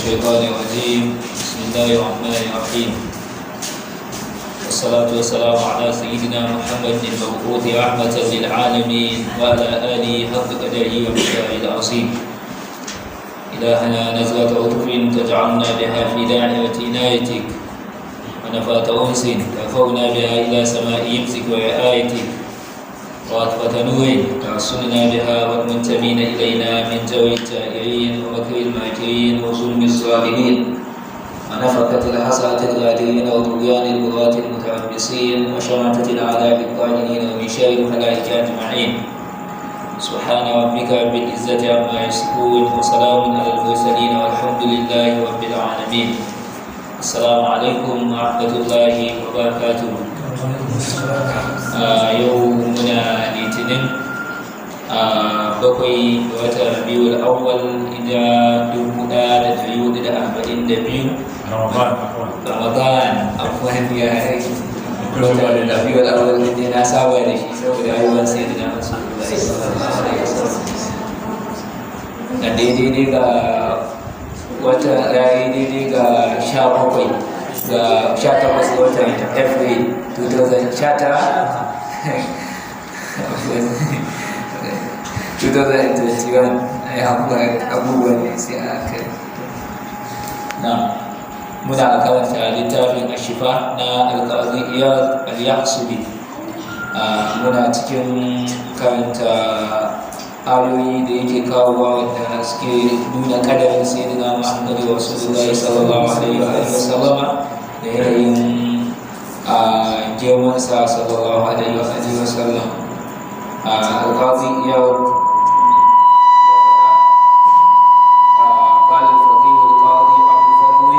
الشيطان الرجيم. بسم الله الرحمن الرحيم، والصلاة والسلام على سيدنا محمد المبعوث رحمة للعالمين وعلى آله حق قدره ومقداره العظيم. إلهنا نزلة لطف تجعلنا بها في دائرة عنايتك، ونفات أنس ترفعنا بها إلى سماء حفظك ورعايتك، وأطفة نور تعصمنا بها والمنتمين إلينا من جور الجائرين ومكر الماكرين وظلم الظالمين ونفقة الحسرة الغادرين وطغيان البغاة المتربصين وشماتة الأعداء الطاغين ومن شر الخلائق أجمعين. سبحان ربك رب العزة عما يصفون وسلام على المرسلين والحمد لله رب العالمين. السلام عليكم ورحمة الله وبركاته. يومنا litinin bakwai ga watan rabiul awwal ida 1442 Ramadan afwan ya watan rabiul awwal ne na saba da shi saboda ayyukan sayyidina Rasulullahi sallallahu alaihi wasallam da daidai ga wata daidai ga 17 ga 18 ga watan April 2019 abubuwan ne sai a kai muna karanta littafin ashifa na alƙazi iyad al-yahsubi. Muna cikin karanta ayoyi da yake kawowa wanda suke nuna kadarin sayyidina Muhammadu Rasulullahi sallallahu alaihi wa sallama da yanayin girmansa sallallahu alaihi wa sallam. القاضي إياد قال الفقيه القاضي أبو الفضل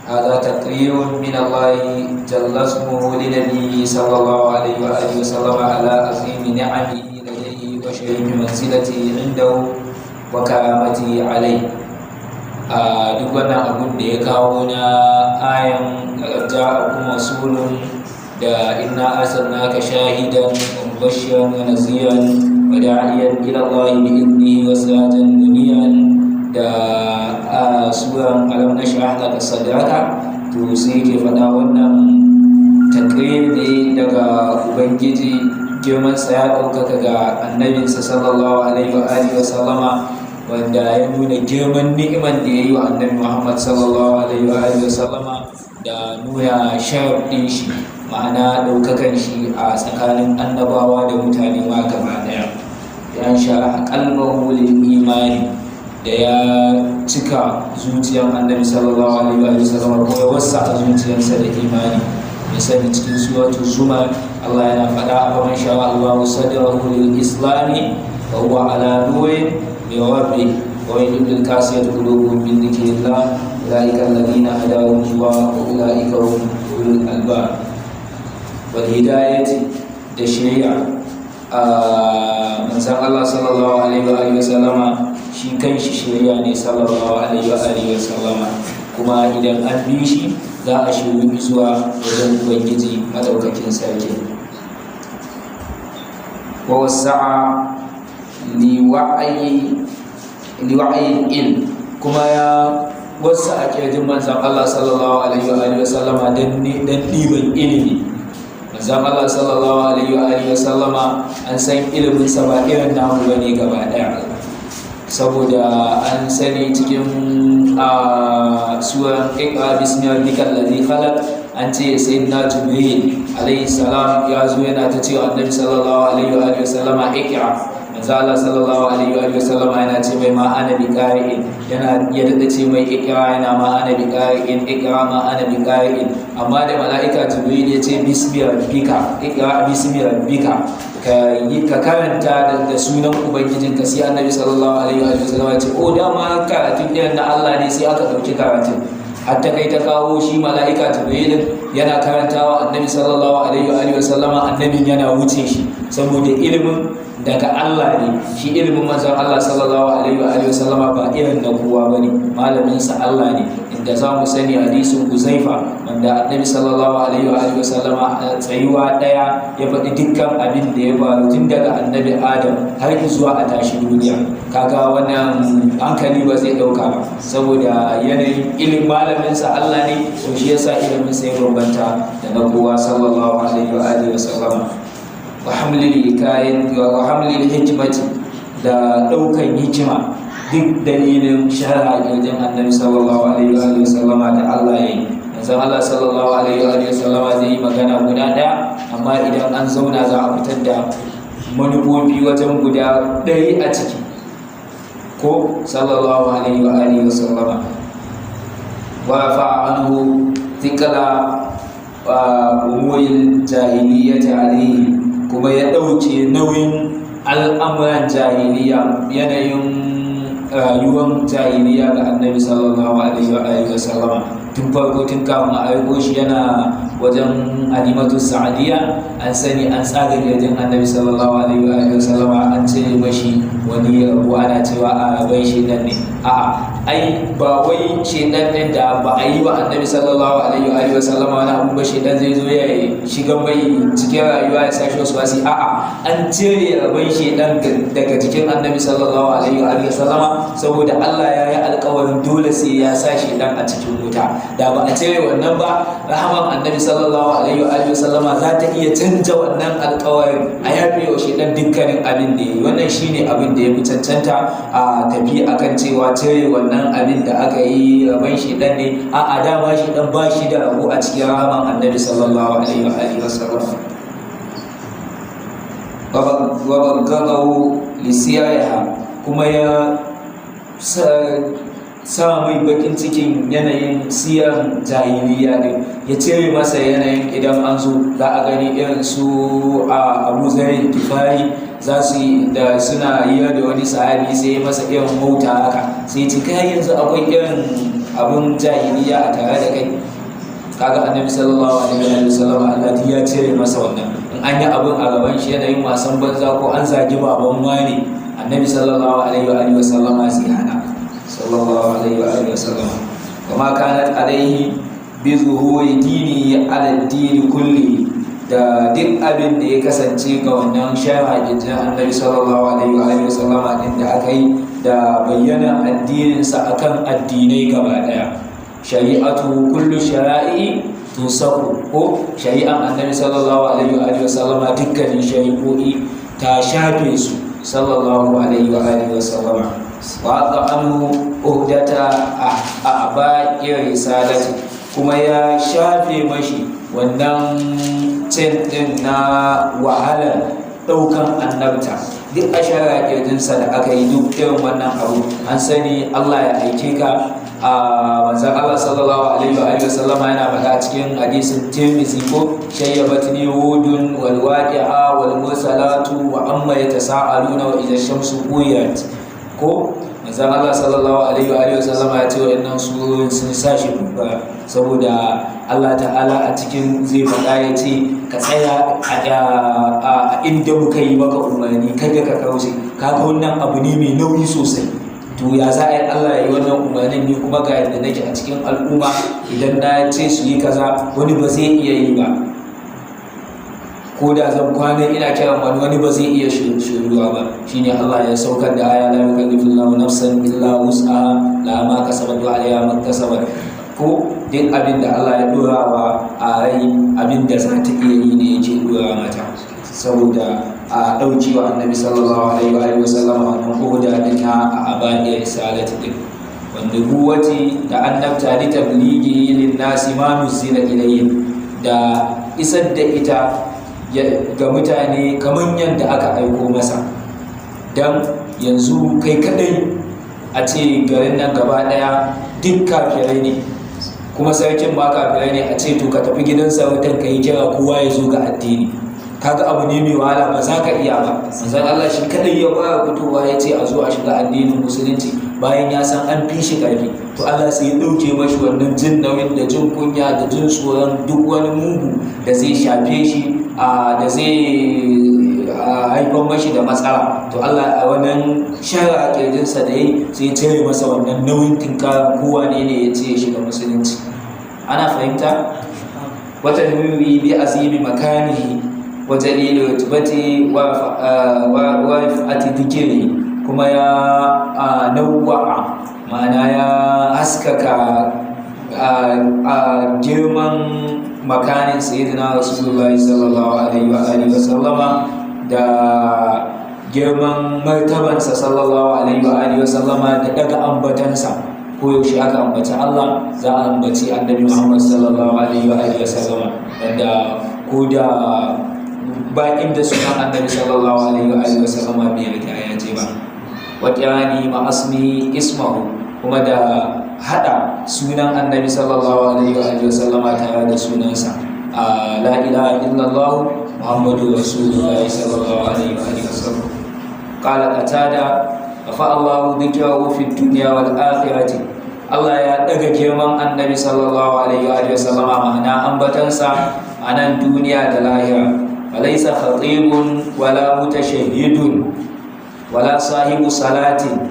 هذا تقرير من الله جل اسمه لنبيه صلى الله عليه وآله وسلم على عظيم نعمه لديه وشريف منزلته عنده وكرامته عليه. duk wannan abun da ya kawo na ayan ja'akum rasulun da inna arsalnaka shahidan wa mubashiran wa naziran wa da'iyan ila Allah bi idnihi wa sirajan muniran da suran alam nashrah laka sadraka, to sai ke faɗa wannan takrir ne daga ubangiji, girman sa ya ɗaukaka ga annabinsa sallallahu alaihi wa alihi wa sallama, wanda ya nuna girman ni'iman da ya yi wa annabi Muhammad sallallahu alaihi wa alihi wa sallama da nuna sharaf ɗin shi, ma'ana ɗaukakan shi a tsakanin annabawa da mutane ma gaba ɗaya. Ya shara qalbahu lil imani, da ya cika zuciyar annabi sallallahu alaihi wa sallam, ko ya wasa a zuciyarsa da imani. Misali cikin suratul zumar Allah yana faɗa a man sha Allahu sadrahu lil islami wa huwa ala nurin min rabbih wa yudil kasiyat qulubuhum min dhikrillah ulaika alladhina hadahum Allah wa ulaika hum ulul albab. Walhidayati da shari'a manzan Allah sallallahu alaihi wa sallama shi kanshi shari'a ne sallallahu alaihi wa sallama, kuma idan an bi shi za a shiru zuwa wajen ubangiji madaukakin sarki. wa wasa'a liwa'ayi ilm, kuma ya wasu a kirjin manzan Allah sallallahu alaihi wa sallama don ɗiban ilimi. Manzon Allah sallallahu alaihi wa sallama an san ilimin sa ba irin namu bane gaba daya, saboda an sani cikin suran iqra bismi rabbikal ladhi khalaq an ce sayyidina Jibril alaihi salam ya zo yana ta cewa annabi sallallahu alaihi wa sallama iqra. Manzon Allah sallallahu alaihi wa sallama yana ce mai ma ana bi qari'in, yana ya dada ce mai iqra, yana ma ana bi qari'in, iqra ma ana bi qari'in. Amma da mala'ika Jibril ya ce bismi rabbika, iqra bismi rabbika, ka karanta da sunan ubangijinka, sai annabi sallallahu alaihi wa sallam ya ce o dama karatun ɗayan na Allah ne, sai aka ɗauki karatun hatta kai ta kawo shi mala'ika Jibril yana karantawa annabi sallallahu alaihi wa sallama, annabin yana wuce shi saboda ilimin daga Allah ne. Shi ilimin manzon Allah sallallahu alaihi wa sallama ba irin na kowa bane, malamin sa Allah ne. Inda za mu sani hadisin Uzaifa wanda annabi sallallahu alaihi wa sallama tsayuwa daya ya faɗi dukkan abin da ya faru tun daga annabi Adam har zuwa a tashi duniya. Kaga wannan hankali ba zai dauka ba, saboda yanayin ilimin malamin sa Allah ne, to shi yasa ilimin sa ya bambanta da na kowa sallallahu alaihi wa sallama. wa hamlil hikmati da daukan hikima, duk dalilin shari'a wajen annabi sallallahu alaihi wa sallama da Allah yayi. Manzon Allah sallallahu alaihi wa sallama zai yi magana guda daya, amma idan an zauna za a fitar da manufofi wajen guda ɗaya a ciki ko sallallahu alaihi wa sallama. wa fa'anhu thiqala umuril jahiliyyati alaihi, kuma ya ɗauke nauyin al'amuran jahiliya, yanayin rayuwar jahiliya ga annabi sallallahu alaihi wa sallama. Tun farko, tun kafin a aiko shi yana wajen Halimatu Sa'adiyya, an sani an tsaga gidan annabi sallallahu alaihi wa sallama, an cire mashi wani rabu, ana cewa a bai shedan ne. Ai ba wai shedan ɗin da ba a yi wa annabi sallallahu alaihi wa sallama wani abu ba, shedan zai zo ya shiga mai cikin rayuwa ya sashi wasu wasi. An cire rabon shedan daga cikin annabi sallallahu alaihi wa sallama, saboda Allah ya yi alkawarin dole sai ya sa shedan a cikin wuta. Da ba a cire wannan ba, rahaman annabi sallallahu alaihi wa sallama za ta iya canja wannan alkawarin, a yafe wa shedan dukkanin abin da yi. Wannan shine abin da ya fi cancanta a tafi akan cewa cire wannan abin da aka yi rabon shedan ne. Dama shedan ba shi da rabo a cikin rahaman annabi sallallahu alaihi wa sallama. wa bagadahu lisiyaiha, kuma ya sa mai bakin cikin yanayin siyan jahiliya ne, ya cire masa yanayin. Idan an zo za a gani irin su Abu Zaid Gifari za su yi da suna yi da wani sahabi, sai masa irin mauta haka, sai ci kai yanzu akwai irin abun jahiliya a tare da kai. Kaga annabi sallallahu alaihi wa sallam Allah ya cire masa wannan. In an yi abun a gaban shi yanayin wasan banza ko an zagi baban wani, annabi sallallahu alaihi wa sallam sai hana sallallahu alaihi wa sallam. Kama kanat alaihi bi zuhuri dini ala dini kulli, da duk abin da ya kasance ga wannan shari'a annabi sallallahu alaihi wa sallam din da aka yi, da bayyana addininsa akan addinai gaba daya. Shari'atu kullu shara'i tusaku, ko shari'an annabi sallallahu alaihi wa sallam dukkanin shari'o'i ta shafe su sallallahu alaihi wa sallam. wa anhu uhdata aba'i risalati, kuma ya shafe mashi wannan cin din na wahalar daukan annabta. Duk a shara kirjinsa da aka yi duk irin wannan abu, an sani Allah ya aike ka. Manzon Allah sallallahu alaihi wa sallama yana faɗa cikin hadisin Tirmidhi ko shayyabatni hudun wal waqi'a wal mursalatu wa amma yatasaaluna wa idha shamsu quwiyat, ko manzon Allah sallallahu alaihi wa sallama ya ce wa'annan surorin sun sashi babba, saboda Allah ta'ala a cikin zai faɗa ya ce ka tsaya a inda muka yi maka umarni, kada ka kauce. Kaga wannan abu ne mai nauyi sosai. To ya za a yi Allah ya yi wannan umarnin ne kuma ga yadda nake a cikin al'umma, idan na ce su yi kaza wani ba zai iya yi ba, ko da zan kwana ina kiran wani ba zai iya shiruwa ba. Shine Allah ya saukar da aya la yukallifullahu nafsan illa wus'aha laha ma kasabat wa 'alayha ma kasabat, ko duk abin da Allah ya dora wa a rai, abin da za ta iya yi ne yake dora mata, saboda a ɗauki wa annabi sallallahu alaihi wa sallam wannan koda din na a abadiyar risalati din, wanda buwati da annabta li tablighi lin nasi ma nuzila ilayhim, da isar da ita ga mutane kamar yadda aka aiko masa. Dan yanzu kai kadai a ce garin nan gaba daya duk kafirai ne, kuma sarkin ma kafirai ne, a ce to ka tafi gidan sarautar ka yi kira kowa ya zo ga addini. Kaga abu ne mai wahala, ba za ka iya ba. Manzon Allah shi kadai ya fara fitowa ya ce a zo a shiga addinin musulunci, bayan ya san an fi shi ƙarfi, to Allah sai ya ɗauke mashi wannan jin nauyin da jin kunya da jin tsoron duk wani mugu da zai shafe shi da zai haifar mashi da matsala. To Allah a wannan shara a ƙirjinsa da yi sai cire masa wannan nauyin tinkarar kowa ne ya ce ya shiga musulunci. Ana fahimta? wata nuri bi azimi makani wa jalili rutubati wa rifati dhikri, kuma ya nawwa'a, ma'ana ya haskaka girman makanin sayyidina rasulullahi sallallahu alaihi wa sallama da girman martabansa sallallahu alaihi wa sallama da daga ambatansa. ko yaushe aka ambaci Allah za a ambaci annabi Muhammad sallallahu alaihi wa sallama, wanda ko da ba inda sunan annabi sallallahu alaihi wa sallama bai rike ya ce ba. wa qiyani ma asmi ismahu, kuma da hada sunan annabi sallallahu alaihi wa sallama tare da sunansa. la ilaha illallah muhammadu rasulullah sallallahu alaihi wa sallam. qala qatada fa Allahu dhikrahu fi dunya wal akhirati, Allah ya daga girman annabi sallallahu alaihi wa sallama, ma'ana ambatansa a nan duniya da lahira. walaysa khatibun wala mutashahhidun wala sahibu salatin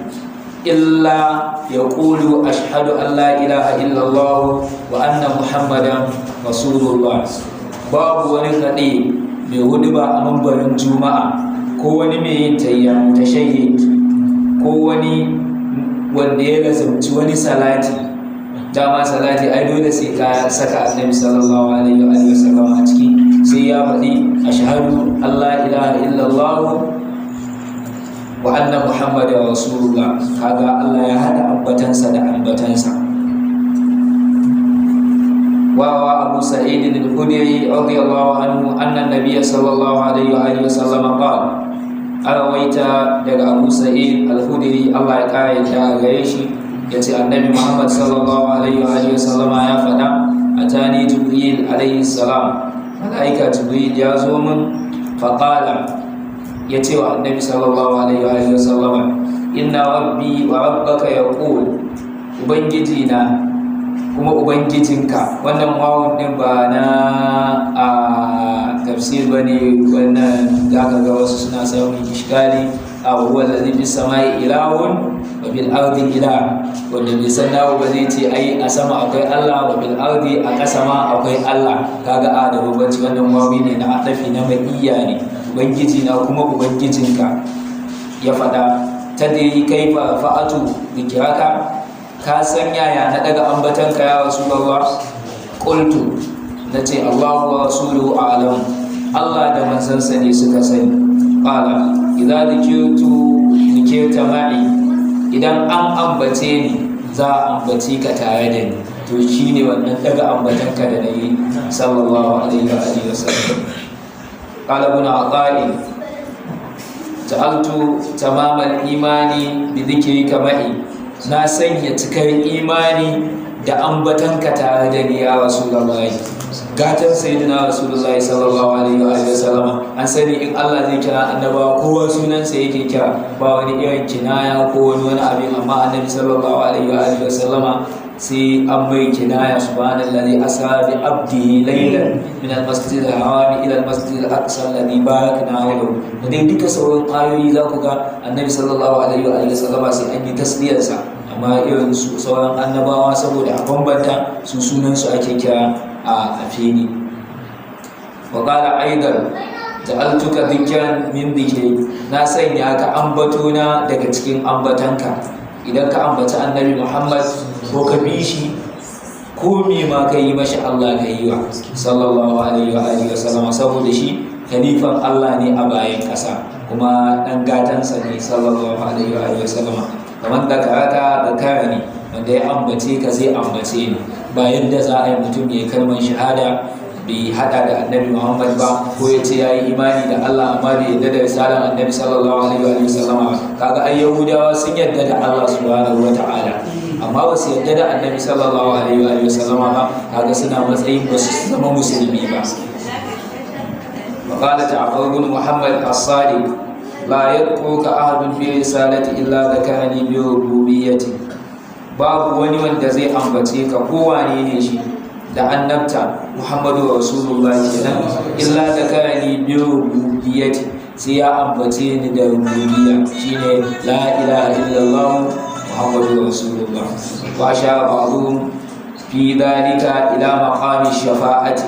illa yaqulu ashhadu an la ilaha illallah wa anna muhammadan rasulullah. babu wani kadi mai huduba a mambarin juma'a, ko wani mai yin tayya mutashahhid, ko wani wanda ya lazumci wani salati. dama salati ai dole sai ka saka annabi sallallahu alaihi wa sallam a ciki, sai ya faɗi ashhadu an la ilaha illallah wa anna muhammadar rasulullah. kaga Allah ya hada ambatansa da ambatansa. wa abu sa'id al-khudri radiyallahu anhu anna an-nabiy sallallahu alaihi wa sallam qala, arawaita daga abu sa'id al-khudri Allah ya kare ta gare shi yace annabi Muhammad sallallahu alaihi wa sallama ya faɗa, atani jibril alaihi salam, malaika jibril ya zo min, faqala, yace wa annabi sallallahu alaihi wa sallama, inna rabbi wa rabbaka yaqul, ubangiji na kuma ubangijinka. wannan wawun din ba na tafsir bane, wannan zaka ga wasu suna samun iskali. huwa alladhi fis samai ilahun wa bil ardi ilah, wanda bai san nawo ba zai ce ai a sama akwai Allah, wa bil ardi a ƙasa ma akwai Allah. kaga da bambanci. wannan wawi ne na atafi na maiya ne, ubangiji na kuma ubangijinka. ya fada tadri kaifa fa'atu dhikraka, ka san yaya na daga ambatanka ya rasulullah? qultu, nace Allahu wa rasuluhu a'lam, Allah da manzansa ne suka sani. qala idza dhikirta ma'i, idan an ambace ni za a ambace ka tare da ni. to shine wannan daga ambatanka da nayi sallallahu alaihi wa sallam. qala ibn aqai ja'altu tamamal imani bi dhikrika ma'i, na sanya cikar imani da ambatanka tare da ni ya rasulullahi. gatan sayyidina rasulullahi sallallahu alaihi wa sallam. an sani in Allah zai kira annabawa kowa sunansa yake kira, ba wani irin kinaya ko wani abin, amma annabi sallallahu alaihi wa sallama sai an mai kinaya, subhanallazi asra bi abdihi laylan min al-masjid al-haram ila al-masjid al-aqsa alladhi barakna hawlahu. da dai duka sauran ayoyi za ku ga annabi sallallahu alaihi wa sallama sai an yi tasbiyarsa, amma irin su sauran annabawa saboda a bambanta su sunansu ake kira a fili. wa qala aidan ja'altuka dhikran min dhikri, na sanya ka ambatona daga cikin ambatanka. idan ka ambaci annabi Muhammad ko ka bi shi, ko me ma ka yi mashi Allah ka yi wa sallallahu alaihi wa sallam, saboda shi khalifan Allah ne a bayan ƙasa, kuma ɗan gatansa ne sallallahu alaihi wa sallam. kamar da karaka da kara ne, wanda ya ambace ka zai ambace ni. ba yadda za a yi mutum ya kalmar shahada bai hada da annabi Muhammad ba, ko ya ce ya yi imani da Allah amma bai yadda da risalar annabi sallallahu alaihi wa sallam ba. kaga ai yahudawa sun yadda da Allah subhanahu wa ta'ala, amma ba su yadda da annabi sallallahu alaihi wa sallam ba. kaga suna matsayin ba su zama musulmi ba. وقال جعفر بن محمد الصادق la yadkuka ahadun bi risalati illa dhakarani bi rububiyyati babu wani wanda zai ambace ka ko wane ne shi da annabta Muhammadu Rasulullah kenan illa dhakarani bi rububiyyati sai ya ambace ni da rububiyya shine la ilaha illallah Muhammadu Rasulullah wa ashara ba'dhum fi dhalika ila maqami shafa'ati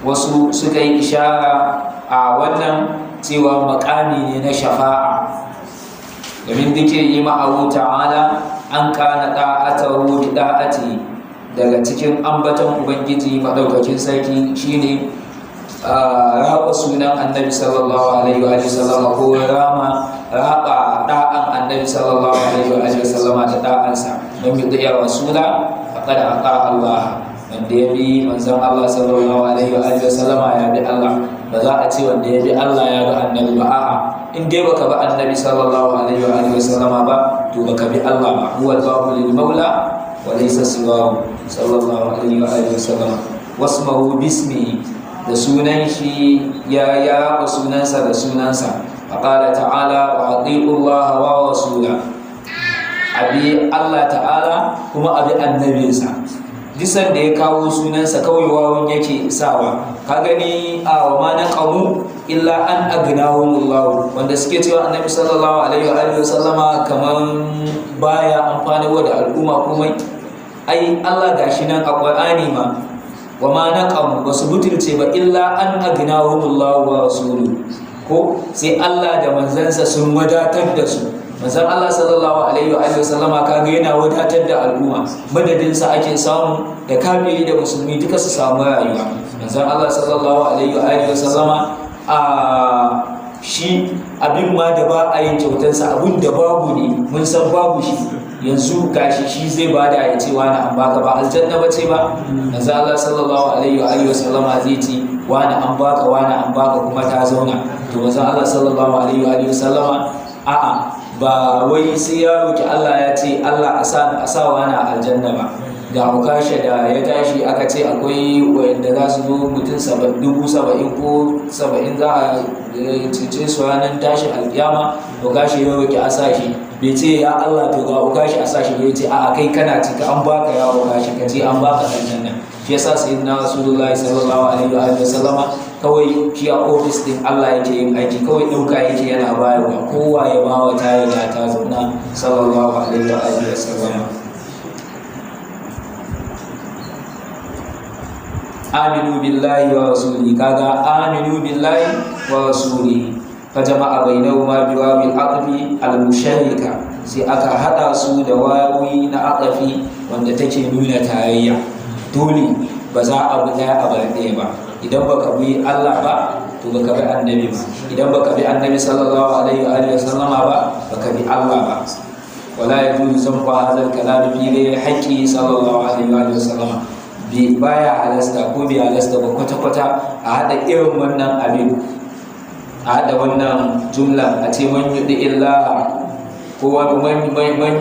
wasu suka yi ishara a wannan cewa makami ne na shafa'a domin duke yi ma'ahu ta'ala an kana da'atahu bi da'ati daga cikin ambaton ubangiji madaukakin sarki shine raba sunan annabi sallallahu alaihi wa sallam ko raba da'an annabi sallallahu alaihi wa sallam da da'ansa don yi rasula faqad ata Allah wanda ya bi manzon Allah sallallahu alaihi wa sallama ya bi Allah ba za a ce wanda ya bi Allah ya bi annabi ba a'a in dai baka bi annabi sallallahu alaihi wa sallama ba to baka bi Allah ba huwa al-babu lil maula wa laysa siwahu sallallahu alaihi wa sallama wasmahu bismi da sunan shi ya raba sunansa da sunansa faqala ta'ala wa atiiu Allah wa rasula abi Allah ta'ala kuma abi annabinsa disan da ya kawo sunansa kawai wawun yake sawa ka gani a wa ma naqamu illa an aghnahumullahu wanda suke cewa annabi sallallahu alaihi wa sallama kaman baya amfani da al'umma komai ai Allah gashi nan a Qur'ani ma wa ma naqamu basu butulce ba illa an aghnahumullahu wa rasuluhu ko sai Allah da manzansa sun wadatar da su manzon Allah sallallahu alaihi wa sallama kaga yana wadatar da al'umma madadinsa ake samu da kafiri da musulmi duka su samu rayuwa manzon Allah sallallahu alaihi wa sallama a shi abin ma da ba a yin kyautarsa abin da babu ne mun san babu shi yanzu gashi shi zai bada ya ce wani an baka ba aljanna ba ce ba manzon Allah sallallahu alaihi wa sallama zai ce wani an baka kuma ta zauna to manzon Allah sallallahu alaihi wa sallama a'a ba wai sai ya roki Allah ya ce Allah a sa wani a aljanna ba ga ukasha da ya tashi aka ce akwai wanda za su zo mutum 70,000 ko 70 za a cece su ranar tashin alkiyama ukasha ya roki a sa shi bai ce ya Allah to ga ukasha a sa shi ya ce a'a kai kana cika an baka ya ukasha ka ce an baka aljanna shi yasa sayyidina Rasulullahi sallallahu alaihi wa sallama kawai shi a ofis din Allah yake yin aiki kawai ɗauka yake yana bayarwa kowa ya bawa ta riga ta zauna sallallahu alaihi wa sallam aminu billahi wa rasulihi kaga aminu billahi wa rasulihi fa jama'a bainahuma biwawil aqfi al-musharrika sai aka hada su da wawi na aqfi wanda take nuna tarayya dole ba za a bi daya a bar ɗaya ba idan baka bi Allah ba to baka bi annabi ba idan baka bi annabi sallallahu alaihi wa sallama ba baka bi Allah ba wala yajuzu zanfa hadal kalam fi ghairi haqqi sallallahu alaihi wa sallama bi baya halasta ko bi halasta ba kwata kwata a hada irin wannan abin a hada wannan jumla a ce man yudi illa ko man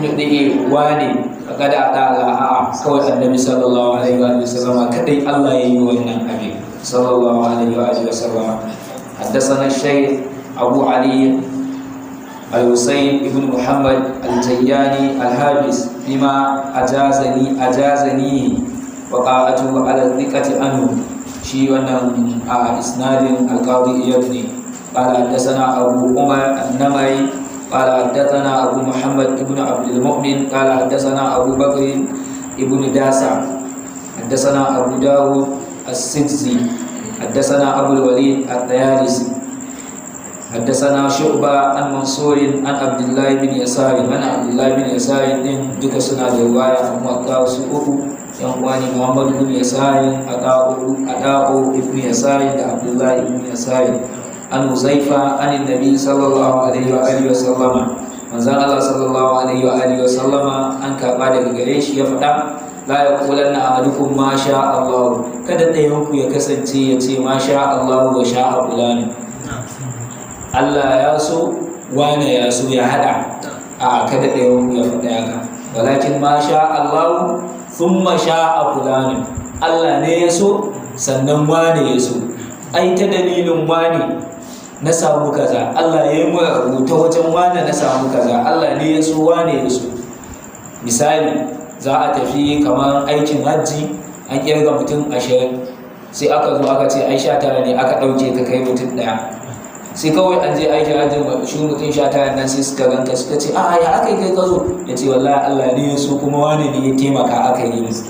yudi wani kada da a'a kawai annabi sallallahu alaihi wa sallama kadai Allah yayi wannan abin صلى الله عليه وآله وسلم حدثنا الشيخ أبو علي الحسين بن محمد الجياني الحابس بما أجازني وقاعته على الثقة عنه شي ونم إسناد القاضي يبني قال حدثنا أبو عمر النمري قال حدثنا أبو محمد بن عبد المؤمن قال حدثنا أبو بكر بن داسع حدثنا أبو داود السجزي حدثنا أبو الوليد الطيالسي حدثنا شعبة عن منصور عن عبد الله بن يسار من عبد الله بن يسار din duka suna da riwaya amma kawo su uku yan uwani Muhammad ibn Yasar Ada'u ibn Yasar da Abdullah ibn Yasar an Uzaifa an Nabi sallallahu alaihi wa alihi wa sallama manzon Allah sallallahu alaihi wa alihi wa sallama an karba daga gare shi ya faɗa la yaqulanna ahadukum ma sha Allah kada ɗayan ku ya kasance ya ce ma sha Allah wa sha fulani Allah ya so wane ya so ya hada a kada ɗayan ku ya faɗa haka walakin ma sha Allah thumma sha fulani Allah ne ya so sannan wane ya so ai ta dalilin wane na samu kaza, Allah ya yi mu rubuta wajen wane na samu kaza, Allah ne ya so wane ya so. Misali za a tafi kamar aikin hajji, an kirga mutum 20, sai aka zo aka ce ai 19 ne, aka ɗauke ka kai mutum ɗaya. Sai kawai an je aikin hajjin shi mutum 19 nan sai suka ganka suka ce a ya aka yi kai ka zo, ya ce wallahi Allah ne ya so kuma wane ne ya taimaka aka yi musu.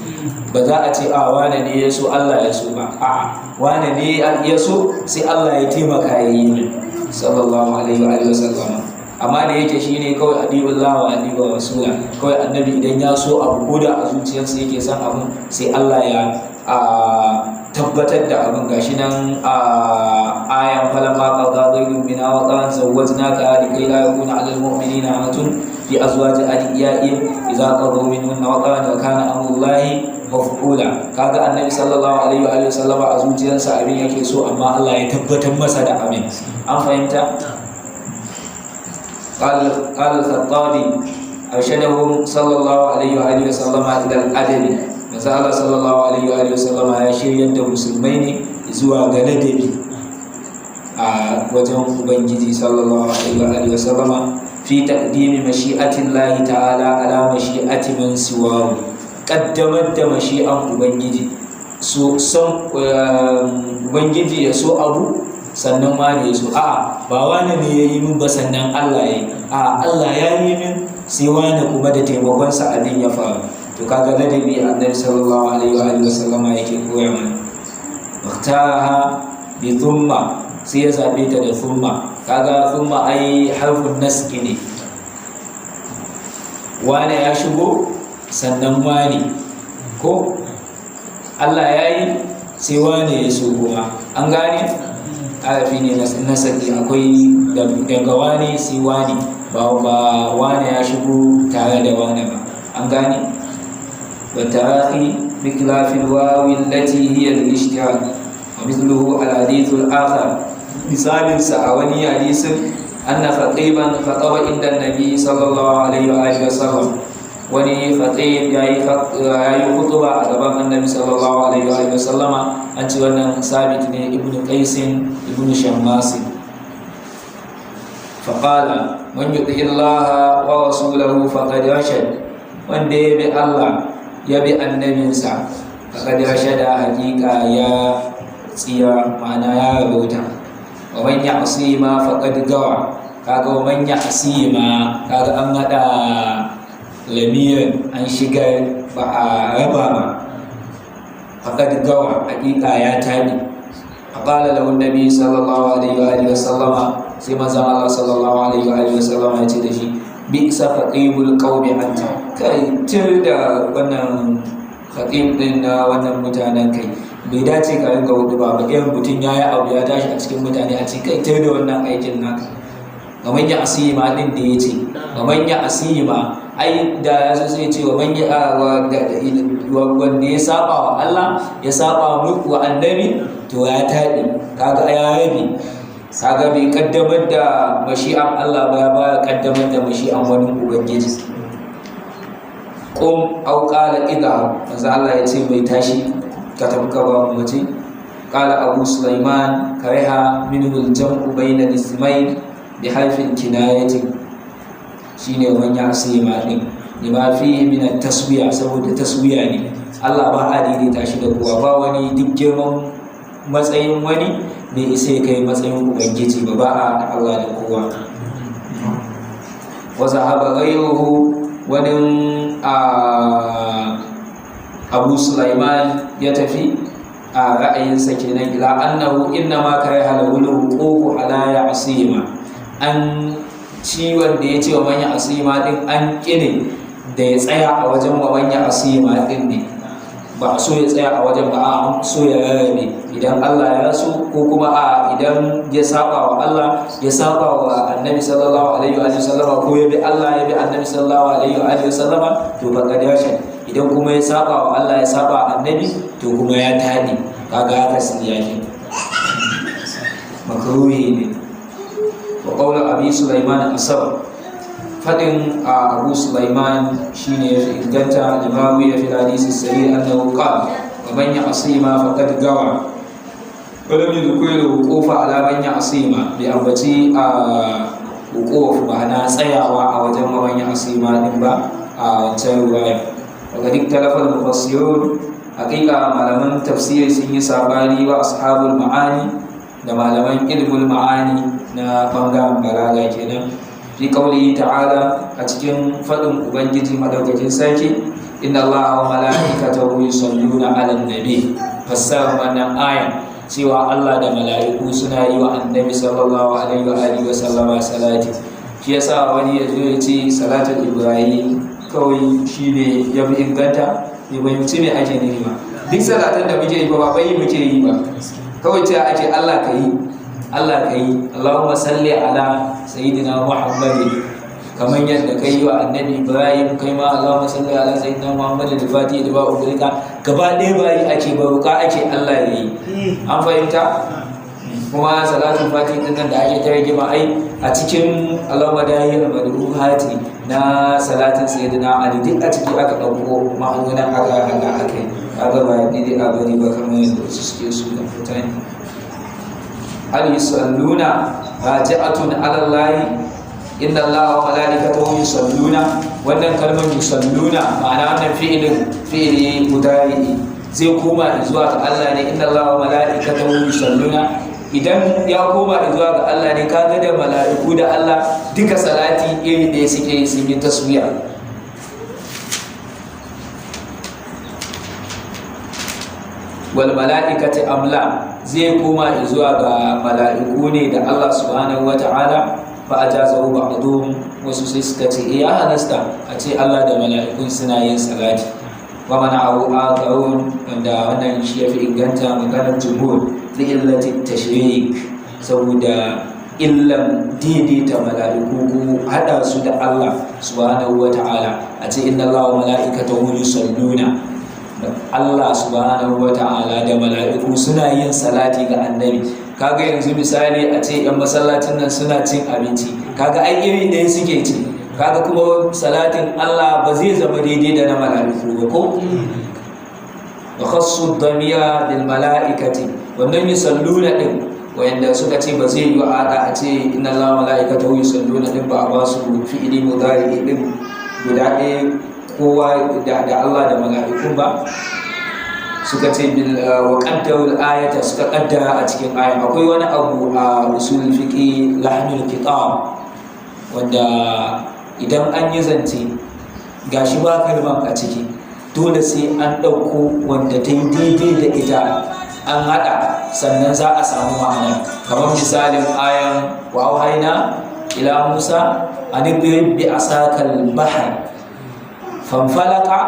Ba za a ce a wane ne ya so Allah ya so ba, a wane ne ya so sai Allah ya taimaka ya yi min sallallahu alaihi wa sallam. Amma da yake shi ne kawai adibullah wa adibu rasula, kawai annabi idan ya so abu ko da a zuciyarsa yake son abun sai Allah ya tabbatar da abin. Gashi nan a ayan falamma qada zaidun mina wa qan zawwajnaka likai la yakuna 'alal mu'minina harajun fi azwaji adiyaihim idza qadaw minhunna wa kana amrullahi maf'ula. Kaga annabi sallallahu alaihi wa sallam a zuciyarsa abin yake so, amma Allah ya tabbatar masa da abin. An fahimta? قال الخطابي أرشدهم صلى الله عليه وآله وسلم إلى الأدب. مثلا صلى الله عليه وآله وسلم ya shiryar da musulmai ne zuwa ga ladabi a wajen ubangiji sallallahu alaihi wa sallama fi taqdimi mashi'atillahi ta'ala ala mashi'ati man siwahu. Kaddamar da mashi'an ubangiji, so san ubangiji ya so abu sannan ma ne so, a ba wani ne ya yi min ba sannan Allah ya yi, a Allah ya yi min sai wani kuma da taimakonsa abin ya faru. To kaga ladabi annabi sallallahu alaihi wa sallama yake koya mana. Waqtaha bi thumma, sai ya zabe ta da thumma. Kaga thumma ai harfun naski ne, wani ya shigo sannan wani, ko Allah ya yi sai wani ya so kuma. An gane? Arafi ne na saki, akwai daga wani sai wani, ba wani ya shigo tare da wani ba. An gane? والتراخي بخلاف الواو التي هي للاشتراك ومثله الحديث الآخر. مثال سأوني حديث أن خطيبا خطب عند النبي صلى الله عليه وآله وسلم. wani khatib yayi khutba a gaban annabi sallallahu alaihi wa sallama. An ce wannan sabit ne ibnu qaisin ibnu shammas. faqala man yuti Allah wa rasulahu faqad rashad. Wanda ya bi Allah ya bi annabinsa faqad rashada, hakika ya tsiya, ma'ana ya rabauta. wa man ya'si ma faqad gawa. Kaga wa man ya'si ma, kaga an hada lamirin an shiga ba a raba ba. faƙad gawa, hakika ya tabi. faƙala lahu nabi sallallahu alaihi wa sallama, sai manzon Allah sallallahu alaihi wa sallama ya ce da shi bi isa faqibul qaumi anta. Kai tir da wannan faqib din na wannan mutanen, kai bai dace ka ringa hudu ba. Irin mutum yayi abu ya tashi a cikin mutane a ce kai tir da wannan aikin naka. Gaman ya asima din da yace gaman ya asima, ai da ya sai ce wa wanda ya saba wa Allah ya saba muku wa annabi to ya taɗi. Kaga ya rabi, kaga bai kaddamar da mashi'an Allah ba, ya baya kaddamar da mashi'an wani ubangiji. Qum aw qala idha, manzo Allah ya ce mai tashi ka tafi ka ba mu waje. Qala Abu Sulaiman kariha minhu al-jam'u bayna al-ismayn bi harfin kinayatin, shine wani asima din lima fihi min at-taswiya, saboda taswiya ne. Allah ba a daidaita shi da kowa, ba wani duk girman matsayin wani bai isa ya kai matsayin ubangiji ba, ba a da Allah da kowa. wa zahaba ghayruhu, wani Abu Sulaiman ya tafi a ra'ayinsa kenan ila annahu innama kariha lahu al-wuqufu ala ya'sima. An ciwon da ya ce wa manya asima din an kine da ya tsaya a wajen wa manya asima din ne, ba a so ya tsaya a wajen ba, a so ya rarrabe. Idan Allah ya so, ko kuma idan ya saba wa Allah ya saba wa annabi sallallahu alaihi wa sallama, ko ya bi Allah ya bi annabi sallallahu alaihi wa sallama, to ba kadashin. Idan kuma ya saba wa Allah ya saba annabi, to kuma ya tani. Kaga haka sun yake makruhi ne. wa qawla Abi Sulaiman asab, fadin Abu Sulaiman shine ya inganta. Limawi ya fi hadisi sahih annahu qala wa man ya'si ma faqad gawa. ولم يذكر الوقوف على من يعصيما بأنبتي وقوف معنا tsayawa a wajen man ya'sima din ba a wancan ruwaya. Daga duk talafal mufassirun hakika malaman tafsiri sun yi sabani wa ashabul ma'ani da malaman ilmul ma'ani na bangaren balaga kenan fi qawli ta'ala a cikin fadin ubangiji madaukakin sarki inna allaha wa mala'ikatahu yusalluna 'alan nabi. Fassara wannan ayan cewa Allah da mala'iku suna yi wa annabi sallallahu alaihi wa alihi wa sallama salati. Shi yasa wani ya zo ya ce salatul ibrahim kawai shine ya fi inganta, bai fahimci me ake nufi ba. Duk salatan da muke yi ba bai muke yi ba, kawai ce ake Allah ka yi, Allah ka yi, Allahumma salli ala sayyidina Muhammadin, kamar yadda kai yi wa annabi Ibrahim, kai ma Allahumma salli ala sayyidina Muhammadin da fatiha da ba'u gurika. Gaba ɗaya bayi ake baruka ake Allah ya yi. An fahimta? Kuma salatul fatiha din nan da ake ta rigima ai a cikin Allahumma dahi al-madruhati na salatin sayyidina Ali duk a ciki aka ɗauko ma'anunan aka yi. Kaga ba daidai a bari ba kamar yadda wasu suke su da mutane. Hal yusalluna raji'atun 'ala Allah, inna Allah wa malaikatahu yusalluna. Wannan kalmar yusalluna ma'ana wannan fi'ili mudari zai koma zuwa ga Allah ne. Inna Allah wa malaikatahu yusalluna, idan ya koma zuwa ga Allah ne kaga da mala'iku da Allah duka salati iri ɗaya suke yi, sun yi taswiya. Wal mala'ikati amla zai koma zuwa ga mala'iku ne da Allah subhanahu wata'ala. Fa ajazahu ba'dhum, wasu sai suka ce ya halasta a ce Allah da mala'ikun suna yin salati. Wa mana'ahu akharun, wanda wannan shi yafi inganta maganar jumhur li illati tashrik, saboda illan daidaita mala'iku ko hada su da Allah subhanahu wata'ala. A ce inna Allah wa mala'ikatahu yusalluna, Allah subhanahu wata'ala da mala'iku suna yin salati ga annabi. Kaga yanzu misali a ce yan masallacin nan suna cin abinci, kaga ai iri ɗaya suke ci, kaga kuma salatin Allah ba zai zama daidai da na mala'iku ba ko? Wa khassu dhamira lil mala'ikati, wannan yusalluna din wanda suka ce ba zai yi a ce inna Allah mala'ikatahu yusalluna din ba a ba su fi'ili mudari din guda ɗaya kowa da Allah da mala'ikun ba. Suka ce wa qaddarul ayata, suka kaddara a cikin ayan akwai wani abu a usul fiqi lahnul kitab, wanda idan an yi zance gashi ba kalman a ciki, dole sai an ɗauko wanda ta yi daidai da ita an haɗa sannan za a samu ma'ana. Kamar misalin ayan wa auhayna ila Musa an idrib bi asakal bahr fanfalaka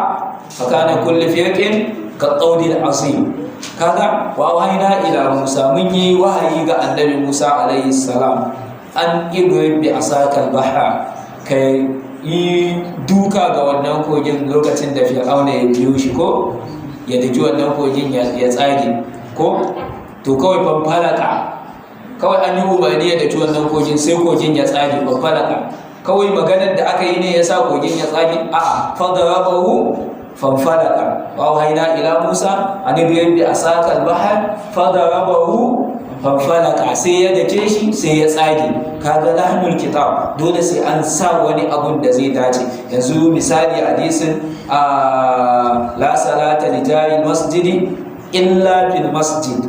fa kana kullu firqin kaɗaudin azim. Kaga wa wahayna ila Musa, mun yi wahayi ga annabi Musa alaihi salam an idrib bi asakal bahra, kai yi duka ga wannan kogin lokacin da Fir'auna ya biyo shi ko ya daki wannan kogin ya tsage ko to kawai fanfalaka, kawai an yi umarni ya daki wannan kogin sai kogin ya tsage. Fanfalaka kawai maganar da aka yi ne yasa kogin ya tsage? A'a, fadarabahu fanfalaka wa wahayna ila Musa an idrib bi asakal bahr fadarabahu fanfalaka, sai ya dake shi sai ya tsage. Kaga lahnul kitab dole sai an sa wani abun da zai dace. Yanzu misali hadisin la salata li jari masjidi illa fil masjid,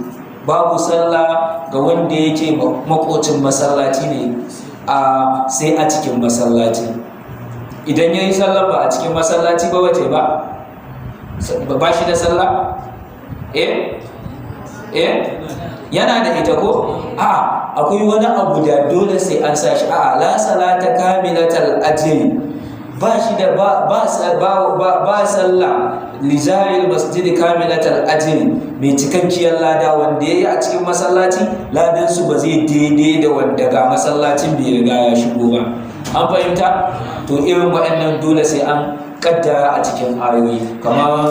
babu sallah ga wanda yake makocin masallaci ne sai a cikin masallaci. Idan yayi sallah ba a cikin masallaci ba wace ba shi da sallah? Yana da ita ko? Akwai wani abu da dole sai an sa shi. La salata kamilatal ajri, ba shi da ba sallah lijaril masjid kamilatal ajri, mai cikakkiyar lada wanda yayi a cikin masallaci ladan su ba zai daidai da wanda ga masallacin bai riga ya shigo ba. An fahimta? To irin waɗannan dole sai an kaddara a cikin ayoyi, kamar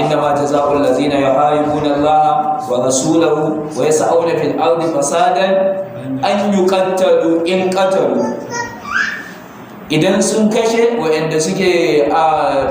innama jazaa'ul ladzina yuharibuna Allah wa rasulahu wa yas'auna fil ardi fasadan an yuqattalu in qatalu. Idan sun kashe waɗanda suke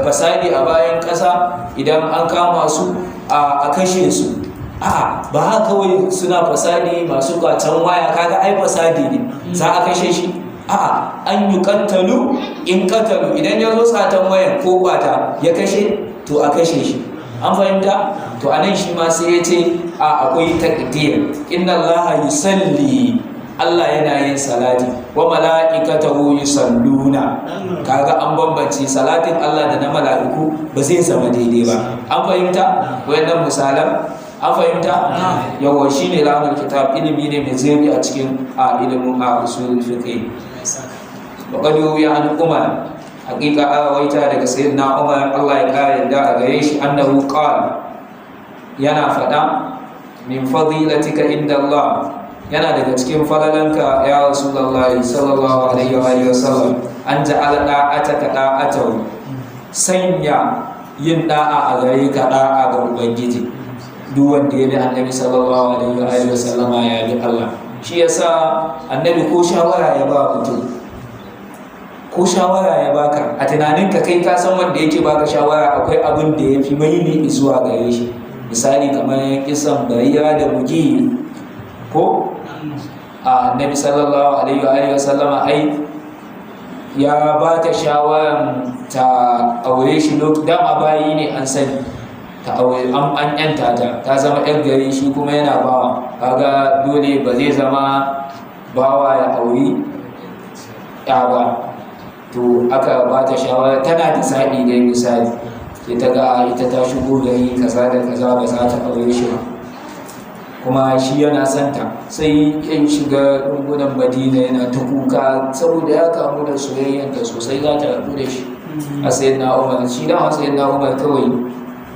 fasadi a bayan ƙasa, idan an kama su a kashe su. ba haka kawai suna fasadi masu kwacen waya kaga ai fasadi ne za a kashe shi. An yi kattalu in kattalu idan ya zo satan wayan ko kwata ya kashe to a kashe shi. An fahimta? To anan shi ma sai ya ce akwai takdir, inna allaha yusalli, Allah yana yin salati, wa mala'ikatahu yusalluna. Kaga an bambance salatin Allah da na mala'iku ba zai zama daidai ba. An fahimta? Wayannan misalan an fahimta? Yawa shine lamar kitab, ilimi ne mai zurfi a cikin ilimin usul fiqh. Waqad ya an Umar, hakika awaita daga sayyidina Umar Allah ya kare da a gare shi, annahu qala, yana fada min fadilatika inda Allah, yana daga cikin falalanka ya Rasulullahi sallallahu alaihi wa sallam, an ja'ala da'ataka da'atahu, sanya yin da'a a gare ka da'a ga Ubangiji. Duk wanda ya bi annabi sallallahu alaihi wa sallama ya bi Allah. Shi yasa annabi ko shawara ya ba mutum, ko shawara ya baka, a tunaninka kai ka san wanda yake baka shawara akwai abin da ya fi maili zuwa gare shi. Misali kamar kisan Barira da Mugi, ko annabi sallallahu alaihi wa sallama ai ya ba ta shawaran ta aure shi dama bayi ne an sani, ta aure an yanta ta zama yar gari, shi kuma yana bawa, kaga dole ba zai zama bawa ya auri ya ba. To aka ba ta shawara, tana da saɗi dai misali, sai ta ga ita ta shigo gari kaza da kaza ba za ta aure shi ba, kuma shi yana santa. Sai ya shiga rungunan Madina yana ta kuka saboda ya kamu da soyayyanta sosai, za ta rabu da shi. A sayyidina Umar, shi dama sayyidina Umar kawai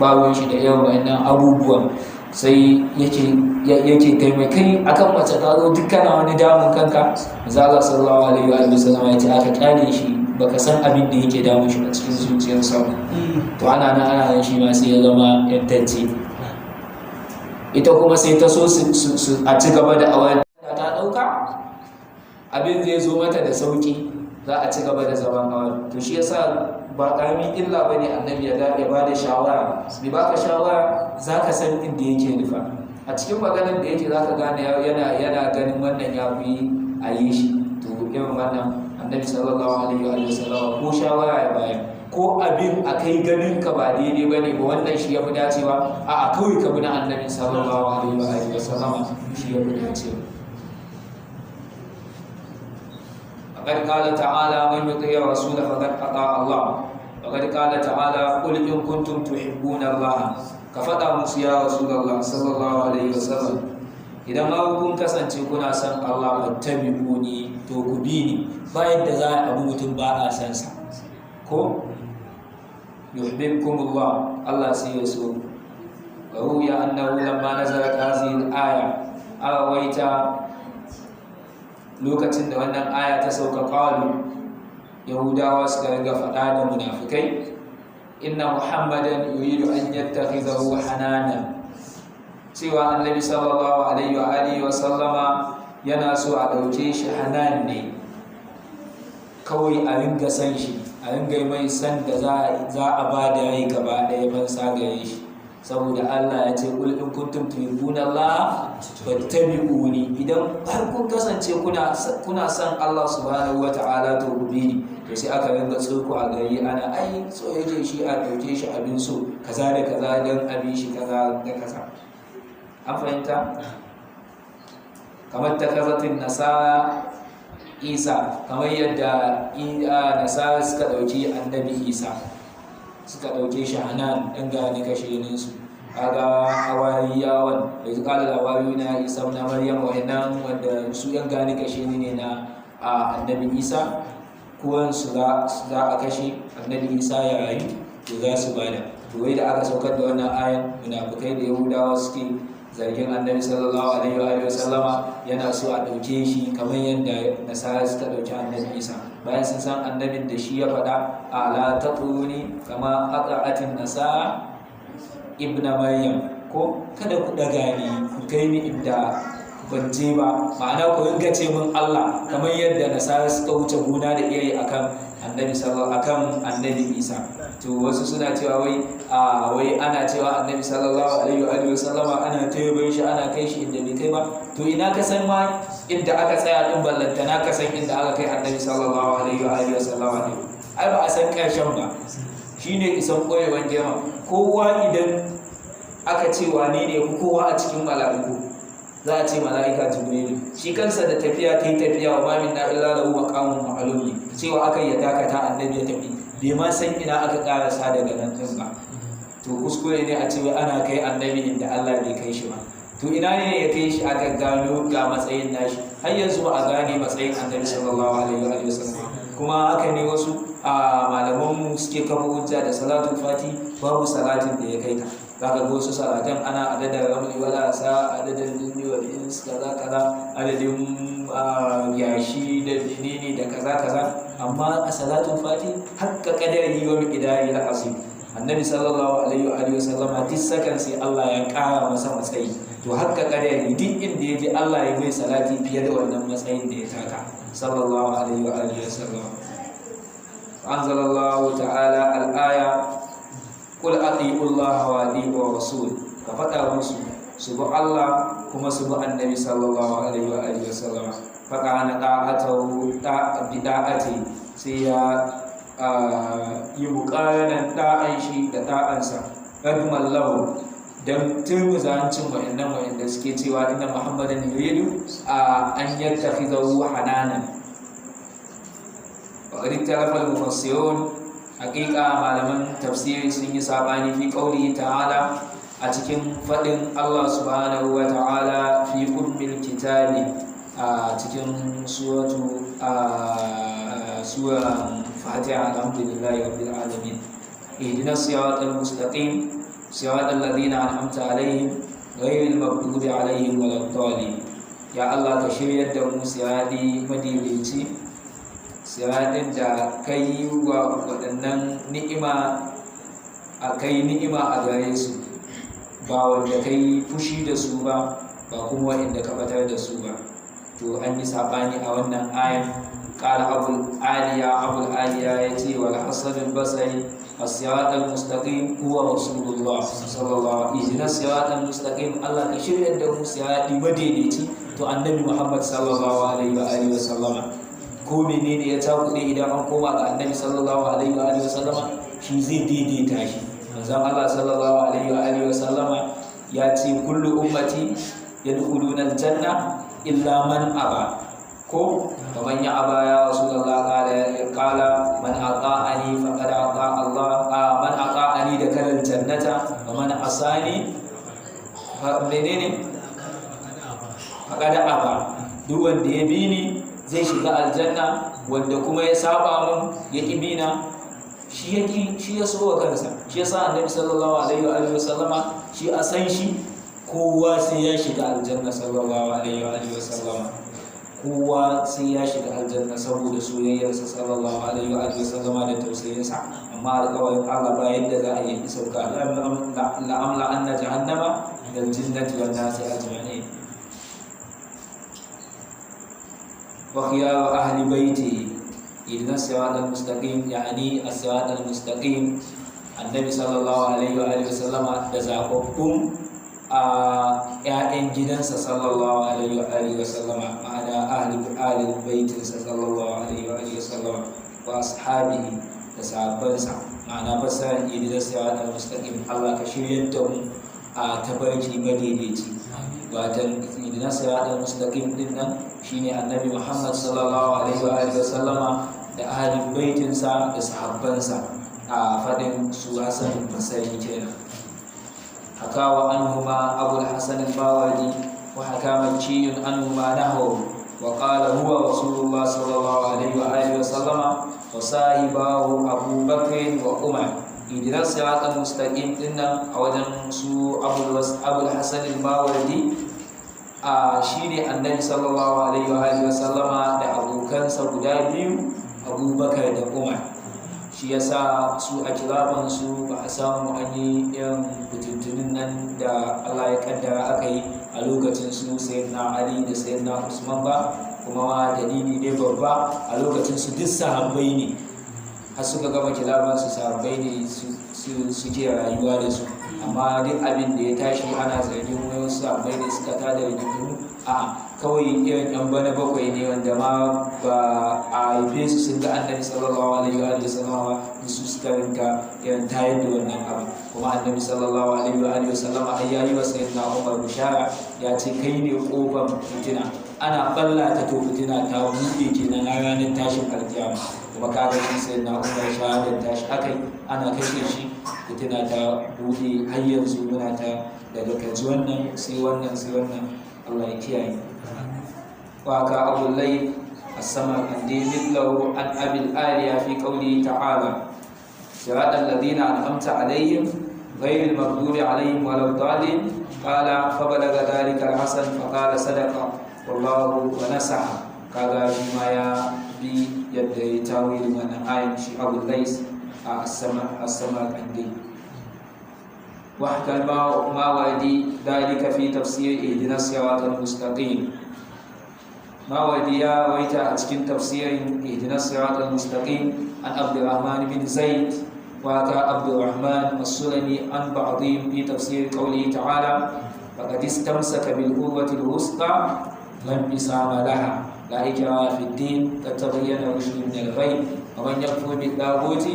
bawon shi da yawan wannan abubuwan, sai yake taimakai akan mace ta zo dukkan wani damun kanka. Zalla sallallahu alaihi wa sallam ya ce aka kyale shi, baka san abin da yake damun shi a cikin zuciyarsa. To ana nan shi ma sai ya zama yantacce. Ita kuma sai ta so a ci gaba da auren, ta dauka abin zai zo mata da sauki, za a ci gaba da zaman auren. To shi yasa ba ƙaramin illa ba ne annabi ya ba da shawara. Bai baka shawara za ka san inda yake nufa. A cikin maganar da yake za ka gane yana ganin wannan ya fi a yi shi. To irin wannan annabi sallallahu alaihi wa sallam ko shawara ya bayar, ko abin a kai ganin ka ba daidai ba ne ba, wannan shi ya fi dacewa, a kawai ka bi na annabi sallallahu alaihi wa sallam shi ya fi dacewa. فقد قال تعالى من يطيع الرسول فقد أطاع الله. وقد قال تعالى قل إن كنتم تحبون الله. كفدا موسى يا رسول الله صلى الله عليه وسلم idan ma kun kasance kuna san Allah fattabi'uni, to ku bi ni. Bayan da za a abu mutum ba a san sa, ko yuhibbukumullah, Allah sai ya so. wa ruya annahu lamma nazarat hadhihi al-aya, awaita lokacin da wannan aya ta sauka, qalu, yahudawa suka riga faɗa da munafikai, inna muhammadan yuridu an yattakhidahu hananan, cewa annabi sallallahu alaihi wa alihi wa sallama yana so a ɗauke shi hanan ne, kawai a ringa san shi, a ringa mai san da za a ba da rai gaba ɗaya ban sa gare shi. Saboda Allah ya ce kul in kuntum tuhibbuna Allah fattabi'uni, idan har kun kasance kuna san Allah subhanahu wata'ala to ku bi ni. To sai aka ringa tsoko a gari ana ai so yake shi a dauke shi abin so kaza da kaza dan abin shi kaza da kaza. An fahimta? Kamar takazatin nasara Isa, kamar yadda nasara suka dauki annabi Isa, suka ɗauke shi hanan ɗan gani kasheninsu. Kaga hawariyawan da su kala labari na Isa na Maryam, wa'annan wanda su ɗan gani kasheni ne na annabi Isa, kowansu za a kashe annabi Isa ya rayu, to za su bada. To wai da aka saukar da wannan ayan, munafukai da Yahudawa suke zargin annabi sallallahu alaihi wa sallama yana so a ɗauke shi kamar yadda nasara suka ɗauki annabi Isa, bayan sun san annabin da shi ya faɗa ala taquni kama aqatin nasara ibna maryam, ko kada ku daga ni ku kai ni inda ban je ba, ma'ana ku ringa ce min Allah kamar yadda nasara suka wuce gona da iri akan annabi sallallahu akan annabi Isa. To wasu suna cewa wai ana cewa annabi sallallahu alaihi wa sallama ana taibai shi ana kai shi inda bai kai ba. To ina ka san ma inda aka tsaya din ballanta na ka san inda aka kai annabi sallallahu alaihi wa sallama ne. Ai ba a san karshen ba, shine isan koyewan jama. Kowa idan aka ce wane ne kowa a cikin mala'iku, za a ce mala'ika Jibril. Shi kansa da tafiya ta yi tafiya wa mamin na illa lahu maqamun ma'lum ne, cewa aka yi dakata annabi ya tafi bai ma san ina aka karasa daga nan din ba. To kuskure ne a ce ana kai annabi inda Allah bai kai shi ba. To ina ne ya kai shi aka gano ga matsayin nashi? Har yanzu ba a gane matsayin annabi sallallahu alaihi wa sallam. Kuma haka ne wasu malamanmu suke kafa hujja da salatul fati, babu salatin da ya kai ta. Zaka ga wasu salatan ana adadin ramli wala sa, adadin dunni wal ins kaza kaza, adadin yashi da menene da kaza kaza, amma a salatul fati hakka kadari wa miqdari al-azim. Annabi sallallahu alaihi wa sallama duk sakan sai Allah ya kara masa matsayi. To hakka kadari duk inda yaje Allah ya mai salati fiye da wannan matsayin da ya taka sallallahu alaihi wa sallam. Anzalallahu ta'ala al-aya qul atiullaha wa atiur rasul. Ka faɗa musu su bi Allah kuma su bi annabi sallallahu alaihi wa sallam. Faqa ana ta'atuhu bida'ati, sai ya yi buƙaran ta'an shi da ta'ansa radman lahu, don turmuzancin wa'anda suke cewa inna muhammadan yuridu an yattakhidahu hananan. wa qad ikhtalafa al-mufassirun, haqiqa malaman tafsiri sun yi sabani fi qawli ta'ala, a cikin fadin Allah subhanahu wa ta'ala fi ummil kitabi, a cikin suratu sura Fatiha, alhamdulillahi rabbil alamin. ihdinas siratal mustaqim siratal ladzina an'amta alaihim ghayril maghdubi alaihim waladdallin. Ya Allah ka shiryar da mu sirati madaidaici, siratin da kai wa waɗannan ni'ima a gare su, ba wanda kai fushi da su ba, ba kuma wanda ka batar da su ba. To an yi sabani a wannan ayan. Qala abul aliya yace wal hasan al basri as-sirat al mustaqim huwa rasulullah sallallahu alaihi wasallam. Sirat al mustaqim, Allah ka shirya da mu sirati madaidaici, to annabi Muhammad sallallahu alaihi wa sallama. Ko menene ya takuɗe idan an koma ga annabi sallallahu alaihi wa sallama, shi zai daidaita shi. Manzon Allah sallallahu alaihi wa sallama ya ce kullu ummati yadkhuluna al-janna illa man aba, ko man ya aba ya rasulullah qala man ata'ani faqad ata'a Allah, man ata'ani dakhala al-jannata wa man asani menene faqad aba. Duk wanda ya bi ni zai shiga aljanna, wanda kuma ya saba mun ya kibina shi ya so wa kansa. Shi yasa annabi sallallahu alaihi wa sallama shi a san shi kowa sai ya shiga aljanna sallallahu alaihi wa sallama. Kowa sai ya shiga aljanna saboda soyayyarsa sallallahu alaihi wa sallama da tausayinsa. Amma alƙawarin Allah ba yadda za a yi sauka la'amla anna jahannama dal jinnati wan nasi ajma'in. Wa khiyaru ahli baiti ihdina siratal mustaqim, yani as-siratal mustaqim. Annabi sallallahu alaihi wa sallama da zababbun ‘ya'yan gidansa sallallahu alaihi wa sallama, ma'ana ahalin baitinsa sallallahu alaihi wa sallama, wa ashabihi da sahabbansa, ma'ana fasarar ihdina siratal mustaqim. Allah ka shiryar da mu a tabarki madaidaici. Watan ihdina siratal mustaqim din nan shine annabi Muhammad sallallahu alaihi wa sallama da ahalin baitinsa da sahabbansa, a fadin su Hasan Basri kenan. حكاوى عنهما أبو الحسن الباودي وحكى مكي عنهما نحوه، وقال هو رسول الله صلى الله عليه وآله وسلم وصاحباه أبو بكر وعمر. إذن الصراط المستقيم إن أوجن سو أبو الحسن الباودي شيني النبي صلى الله عليه وآله وسلم da abokansa guda biyu, Abu Bakar da Umar. Shi yasa su a kirafansu ba a samu an yi yan fitintunin nan da Allah ya kaddara aka yi a lokacin su sayyidina Ali da sayyidina Usman ba, kuma ma dalili ne babba a lokacin su duk sahabbai ne. har suka gama kilaban su sahabbai ne suke rayuwa da su, amma duk abin da ya tashi ana zargin wasu sahabbai ne suka tada rigingimu. A kawai irin yan bana bakwai ne wanda ma ba a haife su sun ga annabi sallallahu alaihi wa sallam ba, su suka rinka irin tayar da wannan abu. Kuma annabi sallallahu alaihi wa sallam har yayi wa sayyidina Umar bishara, ya ce kai ne kofar fitina, ana balla ta to fitina ta buɗe kenan a ranar tashin alkiyama. Kuma kaga shi sayyidina Umar shahadar tashi akai, ana kashe shi fitina ta buɗe, har yanzu muna ta daga kaji wannan sai wannan sai wannan, Allah ya kiyaye. Waka Abu Layth as-Samarqandi mithlahu an Abi al-Aliya fi qawlihi ta'ala siratal ladina an'amta alaihim ghayril maghdubi alaihim waladdallin qala fabalagha dhalika al-Hasan faqala sadaqa wallahu wa nasaha. Kaga shi ma ya bi yadda ya tawili wannan ayin shi Abu Layth as-Samarqandi. وحكى الماوردي ذلك في تفسير اهدنا الصراط المستقيم. ماوردي يا ويتا أتكين تفسير اهدنا الصراط المستقيم عن عبد الرحمن بن زيد وحكى عبد الرحمن السلمي عن بعضهم في تفسير قوله تعالى فقد استمسك بالقوة الوسطى لا انقسام لها لا إكراه في الدين قد تبين الرشد من الغي ومن يكفر بالطاغوت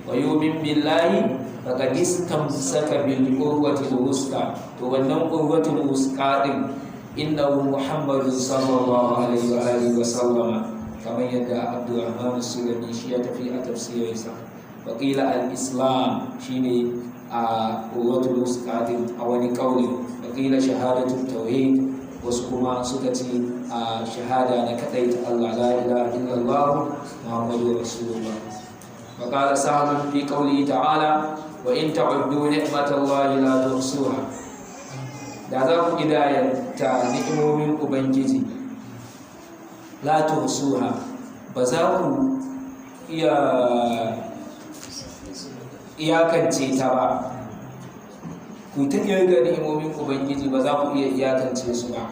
ويؤمن بالله faqad istamsaka bil quwwati al-wusta. To wannan quwwatul wusta din innahu Muhammadun sallallahu alaihi wa alihi wa sallama, kamar yadda Abdurrahman as-Sulami shi ya tafi a tafsirinsa. Waqila al-islam shine a quwwatul wusta din a wani kauli, waqila shahadatul tauhid, wasu kuma suka ce a shahada na kadaita Allah, la ilaha illallah muhammadur rasulullah. وقال سعد في قوله تعالى وإن تعدوا نعمة الله لا تحصوها. da za ku idayanta ni'imomin ubangiji la tuhsuha, ba za ku iya iyakance ta ba. Ku ta kirga ni'imomin ubangiji ba za ku iya iyakance su ba.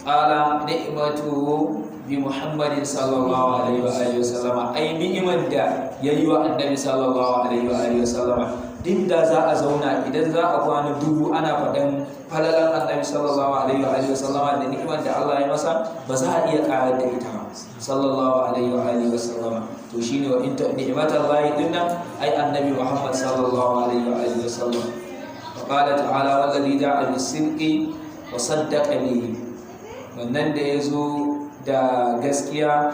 Qala ni'matu bi Muhammadin sallallahu alaihi wa alihi wasallama, ai ni'imar da yayi wa annabi sallallahu alaihi wa alihi wasallama, duk da za a zauna idan za a kwana dubu ana faɗan falalan annabi sallallahu alaihi wa alihi wasallama da ni'imar da Allah ya masa, ba za a iya ƙarar da ita ba sallallahu alaihi wa alihi wasallama. To shine wa in ni'matallahi dinna ai annabi Muhammad sallallahu alaihi wa alihi wasallam. Wa qala ta'ala wallazi ja'a bis-sidqi wa saddaqa bihi, wannan da yazo da gaskiya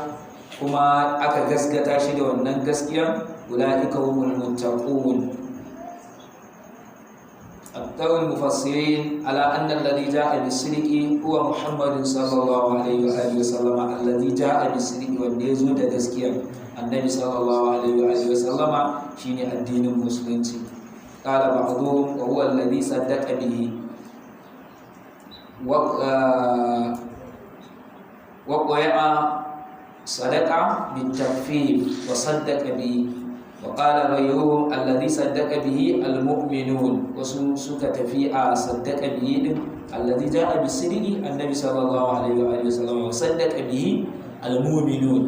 kuma aka gaskata shi da wannan gaskiya, ulaika humul muttaqun. Aktarul mufassirin ala anna alladhi ja'a bis-sidqi huwa Muhammadun sallallahu alaihi wa alihi wasallam, alladhi ja'a bis-sidqi, wanda yazo da gaskiya annabi sallallahu alaihi wa alihi wasallam shine addinin musulunci. Qala ba'dhum wa huwa alladhi saddaqa bihi وقيع صدق بالتكفير وصدق به. وقال غيرهم الذي صدق به المؤمنون، وسكت في صدق به الذي جاء بالصدق النبي صلى الله عليه وآله وسلم، وصدق به المؤمنون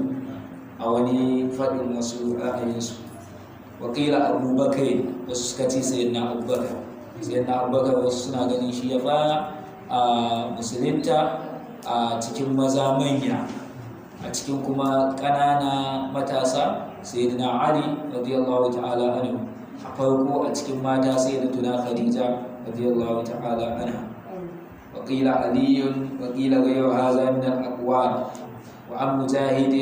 أولي فضل مسؤول يسوع. وقيل أبو بكر، وسكتي سيدنا أبو بكر. سيدنا أبو بكر وسنا غني شيفا musulunta a cikin maza manya, a cikin kuma ƙanana matasa sayyidina Ali radiyallahu ta'ala anhu, a farko a cikin mata sayyidatuna Khadija radiyallahu ta'ala anha. wa qila aliyun wa qila ghayru hadha min al-aqwal. Wa an Mujahid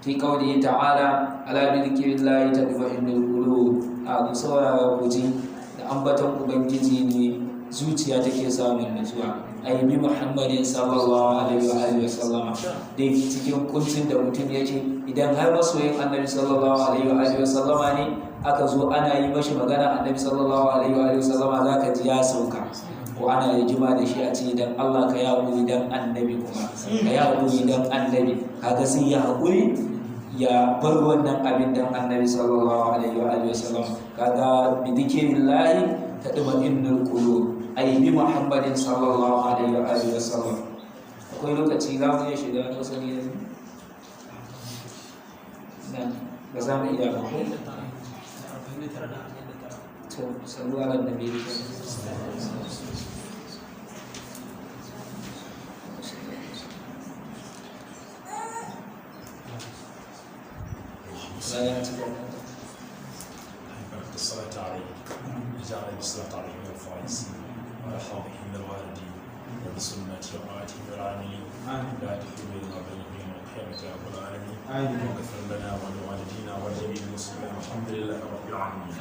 fi qawlihi ta'ala ala bi dhikrillahi tatma'innul qulub. A saurara kuji da ambaton ubangiji ne zuciya take samun nutsuwa. Ai bi Muhammadin sallallahu alaihi wa alihi wasallama, dai cikin kuncin da mutum yake, idan har masoyin annabi sallallahu alaihi wa alihi wasallama ne aka zo ana yi mashi magana annabi sallallahu alaihi wa alihi wasallama, zaka ji ya sauka, ko ana rigima da shi a ce dan Allah ka ya haƙuri dan annabi, kuma ka ya haƙuri dan annabi, kaga sai ya haƙuri ya bar wannan abin dan annabi sallallahu alaihi wa alihi wasallam. Kaga bi dhikrillahi tatma'innul qulub, ai bi Muhammadin sallallahu alaihi wa alihi wasallam. Akwai lokaci za mu iya shiga wasali yanzu? ba za mu iya ba to sallu ala nabi الصلاة عليه جعل بالصلاة عليه والفائزين وعلى حوضه من الوالدين وبسنة وآته والعاملين لا تحول إلا بينهم يوم القيامة يا رب العالمين واغفر لنا ولوالدينا ولجميع المسلمين والحمد لله رب العالمين.